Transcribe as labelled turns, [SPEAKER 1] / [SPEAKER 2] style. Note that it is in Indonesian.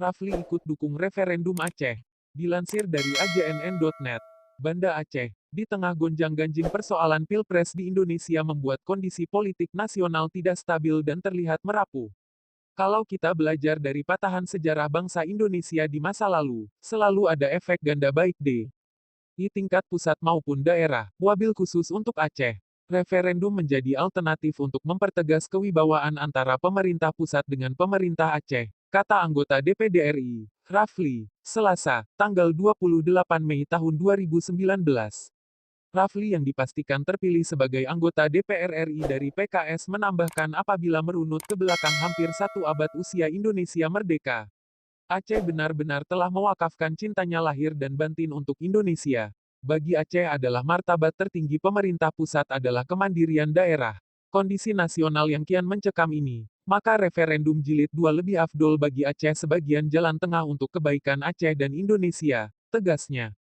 [SPEAKER 1] Rafli ikut dukung referendum Aceh. Dilansir dari ajnn.net. Banda Aceh, di tengah gonjang-ganjing persoalan pilpres di Indonesia membuat kondisi politik nasional tidak stabil dan terlihat merapuh. Kalau kita belajar dari patahan sejarah bangsa Indonesia di masa lalu, selalu ada efek ganda baik di tingkat pusat maupun daerah, wabil khusus untuk Aceh. Referendum menjadi alternatif untuk mempertegas kewibawaan antara pemerintah pusat dengan pemerintah Aceh, kata anggota DPD RI, Rafli, Selasa, tanggal 28 Mei tahun 2019. Rafli yang dipastikan terpilih sebagai anggota DPR RI dari PKS menambahkan apabila merunut ke belakang hampir satu abad usia Indonesia merdeka, Aceh benar-benar telah mewakafkan cintanya lahir dan batin untuk Indonesia. Bagi Aceh adalah martabat tertinggi pemerintah pusat adalah kemandirian daerah. Kondisi nasional yang kian mencekam ini, maka referendum jilid 2 lebih afdol bagi Aceh sebagian jalan tengah untuk kebaikan Aceh dan Indonesia, tegasnya.